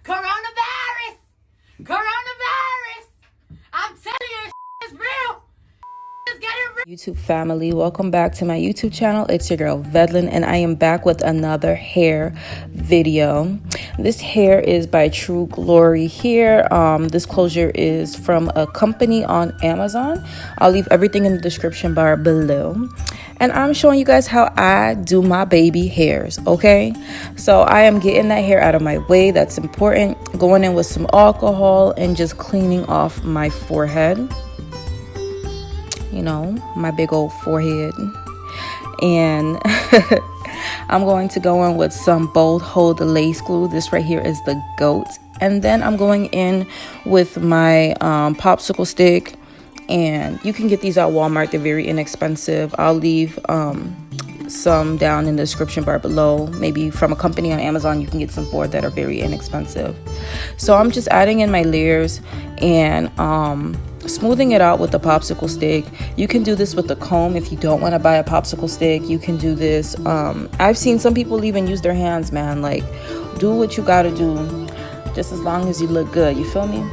Coronavirus! Coronavirus! I'm telling you, it's real. It's getting real. YouTube family, welcome back to my YouTube channel. It's your girl Vedlin, and I am back with another hair video. This hair is by True Glory Hair. This closure is from a company on Amazon. I'll leave everything in the description bar below. And I'm showing you guys how I do my baby hairs, okay? So I am getting that hair out of my way. That's important. Going in with some alcohol and just cleaning off my forehead. You know, my big old forehead. And I'm going to go in with some Bold Hold lace glue. This right here is the GOAT. And then I'm going in with my popsicle stick. And you can get these at Walmart. They're very inexpensive. I'll leave some down in the description bar below. Maybe from a company on Amazon, you can get some for that are very inexpensive. So I'm just adding in my layers and smoothing it out with the popsicle stick. You can do this with the comb if you don't want to buy a popsicle stick. You can do this. I've seen some people even use their hands, man. Like, do what you gotta do, just as long as you look good. You feel me?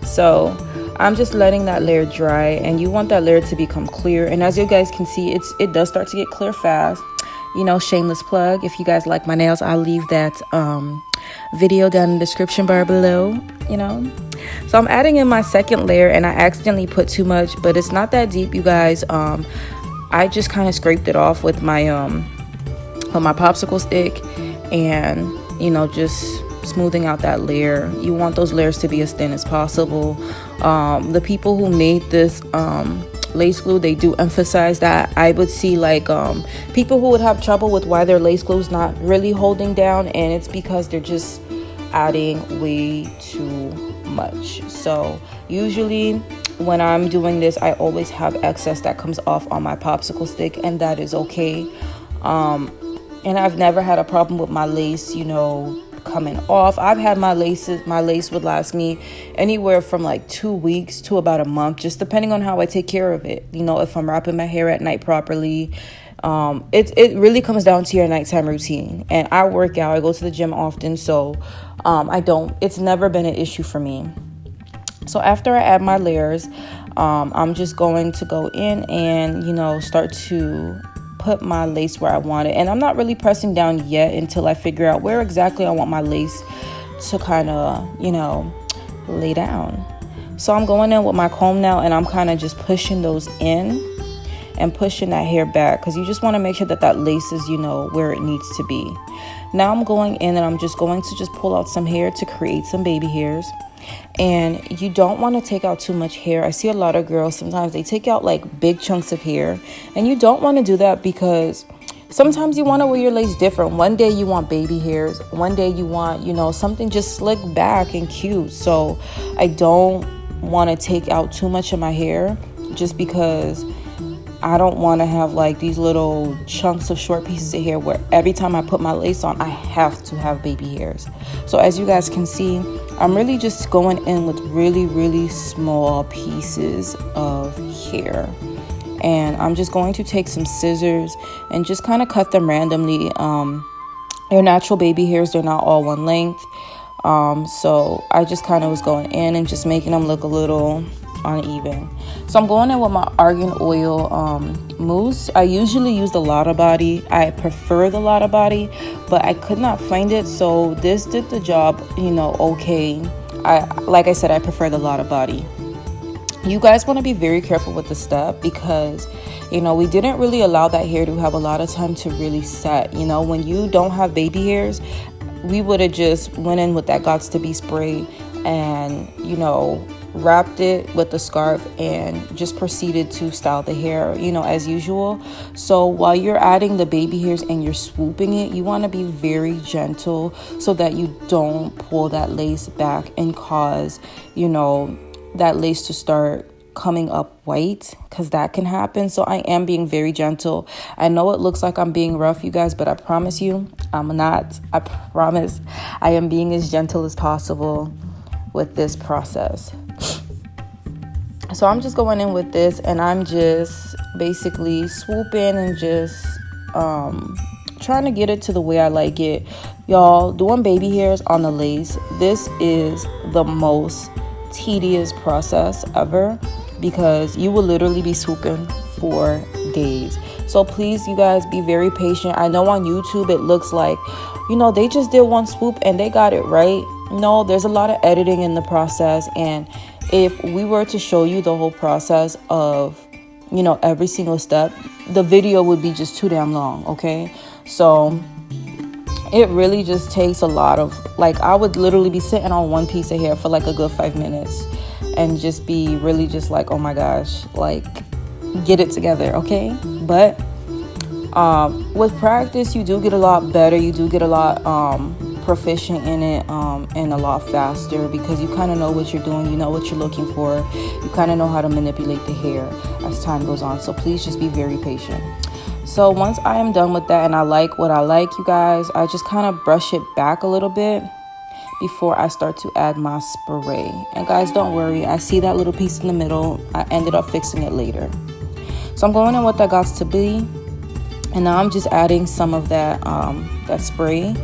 So I'm just letting that layer dry, and you want that layer to become clear. And as you guys can see, it does start to get clear fast. You know, shameless plug. If you guys like my nails, I'll leave that video down in the description bar below, you know. So I'm adding in my second layer, and I accidentally put too much, but it's not that deep, you guys. I just kind of scraped it off with my popsicle stick, and you know, just smoothing out that layer. You want those layers to be as thin as possible. The people who made this lace glue, they do emphasize that. I would see like people who would have trouble with why their lace glue is not really holding down, and it's because they're just adding way too much. So usually when I'm doing this, I always have excess that comes off on my popsicle stick, and that is okay. And I've never had a problem with my lace, you know, coming off. I've had my lace would last me anywhere from like 2 weeks to about a month, just depending on how I take care of it. You know, if I'm wrapping my hair at night properly. It really comes down to your nighttime routine. And I work out, I go to the gym often, so it's never been an issue for me. So after I add my layers, I'm just going to go in and, you know, start to put my lace where I want it. And I'm not really pressing down yet until I figure out where exactly I want my lace to kind of, you know, lay down. So I'm going in with my comb now, and I'm kind of just pushing those in and pushing that hair back, because you just want to make sure that that lace is, you know, where it needs to be. Now I'm going in and I'm just going to just pull out some hair to create some baby hairs. And you don't want to take out too much hair. I see a lot of girls, sometimes they take out like big chunks of hair, and you don't want to do that, because sometimes you want to wear your lace different. One day you want baby hairs, one day you want, you know, something just slick back and cute. So I don't want to take out too much of my hair, just because I don't want to have like these little chunks of short pieces of hair where every time I put my lace on, I have to have baby hairs. So as you guys can see, I'm really just going in with really, really small pieces of hair. And I'm just going to take some scissors and just kind of cut them randomly. They're natural baby hairs. They're not all one length. So I just kind of was going in and just making them look a little uneven. So I'm going in with my argan oil mousse. I usually use the Lotta Body. I prefer the Lotta Body, but I could not find it, so this did the job, you know, okay. Like I said, I prefer the Lotta Body. You guys want to be very careful with the step, because, you know, we didn't really allow that hair to have a lot of time to really set. You know, when you don't have baby hairs, we would have just went in with that Gots to Be spray and, you know, wrapped it with the scarf and just proceeded to style the hair, you know, as usual. So while you're adding the baby hairs and you're swooping it, you want to be very gentle so that you don't pull that lace back and cause, you know, that lace to start coming up white, because that can happen. So I am being very gentle. I know it looks like I'm being rough, you guys, but I promise you I'm not. I promise I am being as gentle as possible with this process. So I'm just going in with this, and I'm just basically swooping and just trying to get it to the way I like it. Y'all, doing baby hairs on the lace, this is the most tedious process ever, because you will literally be swooping for days. So please, you guys, be very patient. I know on YouTube it looks like, you know, they just did one swoop and they got it right. No, there's a lot of editing in the process, and if we were to show you the whole process of, you know, every single step, the video would be just too damn long. Okay, so it really just takes a lot of, like, I would literally be sitting on one piece of hair for like a good 5 minutes and just be really just like, oh my gosh, like, get it together. Okay, but with practice, you do get a lot better. You do get a lot proficient in it, and a lot faster, because you kind of know what you're doing. You know what you're looking for. You kind of know how to manipulate the hair as time goes on. So please just be very patient. So once I am done with that and I like what I like, you guys, I just kind of brush it back a little bit before I start to add my spray. And guys, don't worry, I see that little piece in the middle. I ended up fixing it later. So I'm going in with that got to be, and now I'm just adding some of that that spray.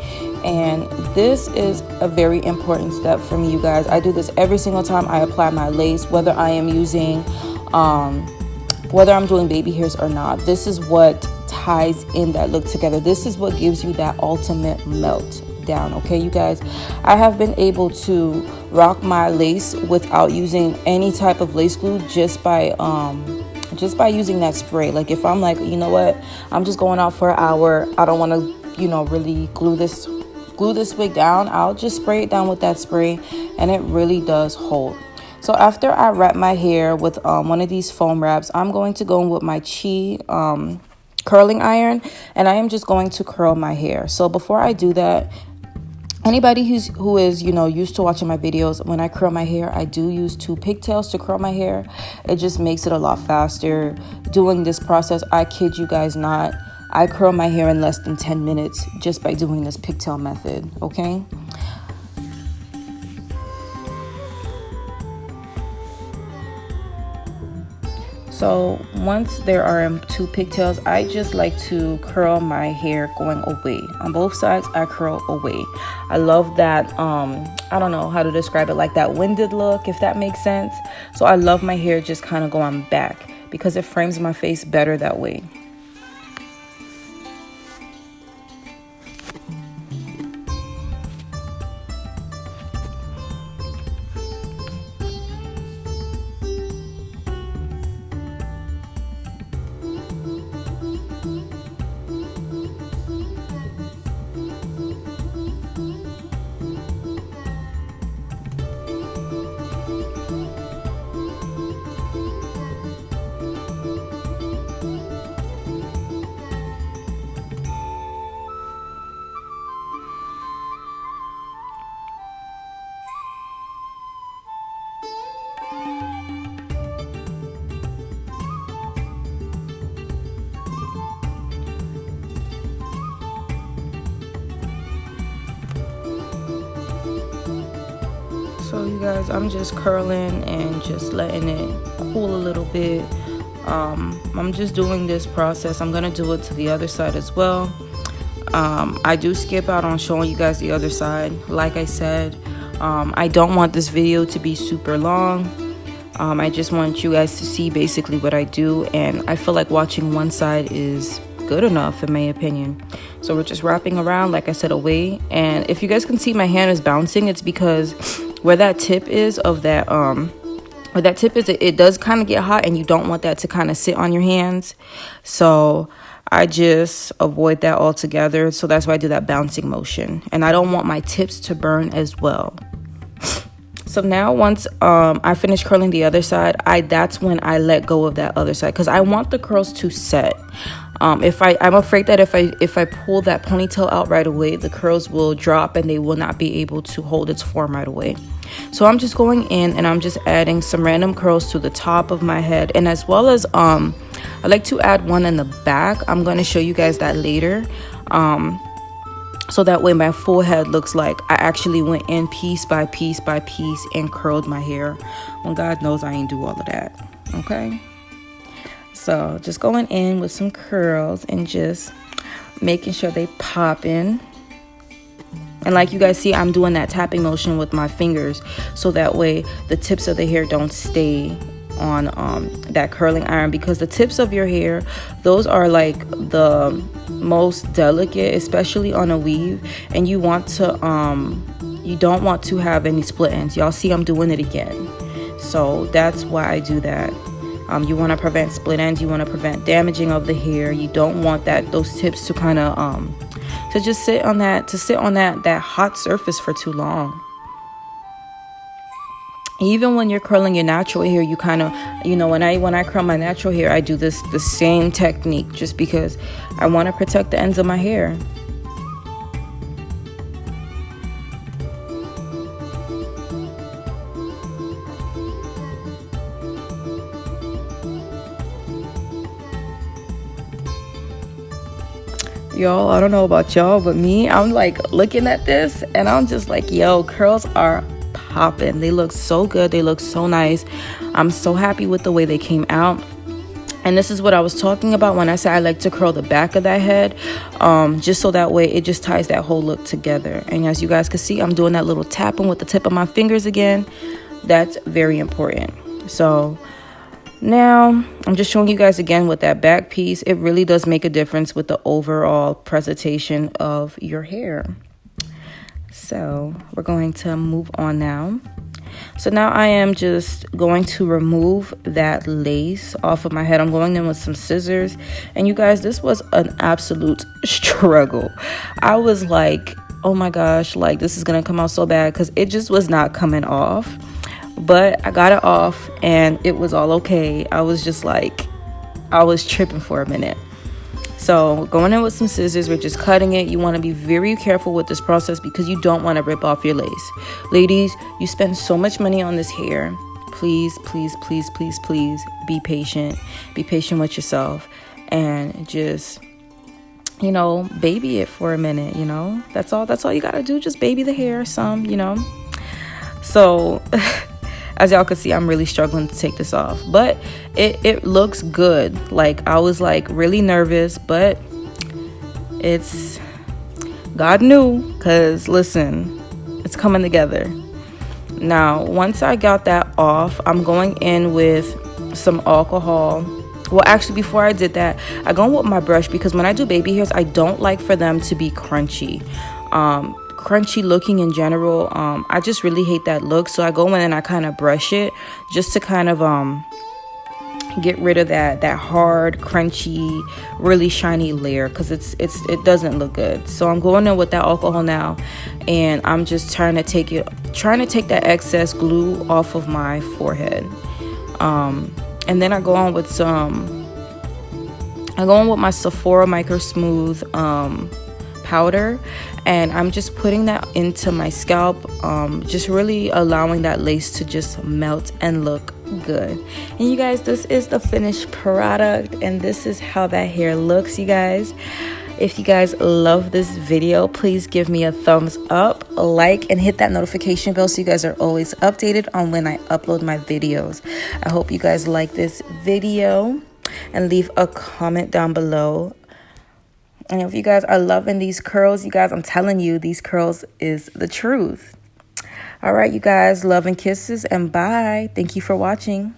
And this is a very important step for me, you guys. I do this every single time I apply my lace, whether I am using whether I'm doing baby hairs or not. This is what ties in that look together. This is what gives you that ultimate melt down. Okay, you guys, I have been able to rock my lace without using any type of lace glue, just by using that spray. Like, if I'm like, you know what, I'm just going out for an hour, I don't want to, you know, really glue this wig down, I'll just spray it down with that spray, and it really does hold. So after I wrap my hair with one of these foam wraps, I'm going to go in with my Chi curling iron, and I am just going to curl my hair. So before I do that, anybody who is, you know, used to watching my videos, when I curl my hair, I do use 2 pigtails to curl my hair. It just makes it a lot faster. Doing this process, I kid you guys not, I curl my hair in less than 10 minutes just by doing this pigtail method. Okay. So once there are 2 pigtails, I just like to curl my hair going away. On both sides, I curl away. I love that, I don't know how to describe it, like that winded look, if that makes sense. So I love my hair just kind of going back, because it frames my face better that way. So you guys, I'm just curling and just letting it cool a little bit. I'm just doing this process. I'm gonna do it to the other side as well. I do skip out on showing you guys the other side. Like I said, I don't want this video to be super long. I just want you guys to see basically what I do, and I feel like watching one side is good enough in my opinion. So we're just wrapping around, like I said, away. And if you guys can see my hand is bouncing, it's because where that tip is of that it does kind of get hot, and you don't want that to kind of sit on your hands. So I just avoid that altogether. So that's why I do that bouncing motion, and I don't want my tips to burn as well. So now once I finish curling the other side, that's when I let go of that other side, because I want the curls to set. I'm afraid that if I pull that ponytail out right away, the curls will drop and they will not be able to hold its form right away. So I'm just going in and I'm just adding some random curls to the top of my head, and as well as I like to add one in the back. I'm going to show you guys that later. So that way my full head looks like I actually went in piece by piece by piece and curled my hair, when God knows I ain't do all of that. Okay. So just going in with some curls and just making sure they pop in. And like you guys see, I'm doing that tapping motion with my fingers, so that way the tips of the hair don't stay on that curling iron, because the tips of your hair, those are like the most delicate, especially on a weave, and you want to you don't want to have any split ends. Y'all see I'm doing it again, so that's why I do that. You want to prevent split ends, you want to prevent damaging of the hair. You don't want those tips to kind of to just sit on that hot surface for too long. Even when you're curling your natural hair, you kind of, when I curl my natural hair, I do the same technique, just because I want to protect the ends of my hair. Y'all, I don't know about y'all, but me, I'm like looking at this and I'm just like, yo, curls are popping. They look so good. They look so nice. I'm so happy with the way they came out. And this is what I was talking about when I said I like to curl the back of that head, just so that way it just ties that whole look together. And as you guys can see, I'm doing that little tapping with the tip of my fingers again. That's very important. So now I'm just showing you guys again with that back piece. It really does make a difference with the overall presentation of your hair. So we're going to move on now. So now I am just going to remove that lace off of my head. I'm going in with some scissors. And you guys, this was an absolute struggle. I was like, oh my gosh, like this is going to come out so bad, because it just was not coming off. But I got it off and it was all okay. I was just like, I was tripping for a minute. So going in with some scissors, we're just cutting it. You want to be very careful with this process because you don't want to rip off your lace. Ladies, you spend so much money on this hair. Please, please, please, please, please be patient. Be patient with yourself and just, baby it for a minute, That's all you got to do. Just baby the hair some, So as y'all can see, I'm really struggling to take this off, but it looks good. Like I was like really nervous, but it's God knew, because listen, it's coming together. Now, once I got that off, I'm going in with some alcohol. Well, actually, before I did that, I go in with my brush, because when I do baby hairs, I don't like for them to be crunchy. Crunchy looking in general, I just really hate that look. So I go in and I kind of brush it just to kind of get rid of that hard, crunchy, really shiny layer, because it doesn't look good. So I'm going in with that alcohol now, and I'm just trying to take that excess glue off of my forehead. And then I go on with my Sephora Micro Smooth powder, and I'm just putting that into my scalp, just really allowing that lace to just melt and look good. And you guys, this is the finished product, and this is how that hair looks, you guys. If you guys love this video, please give me a thumbs up, like, and hit that notification bell so you guys are always updated on when I upload my videos. I hope you guys like this video, and leave a comment down below. And if you guys are loving these curls, you guys, I'm telling you, these curls is the truth. All right, you guys, love and kisses, and bye. Thank you for watching.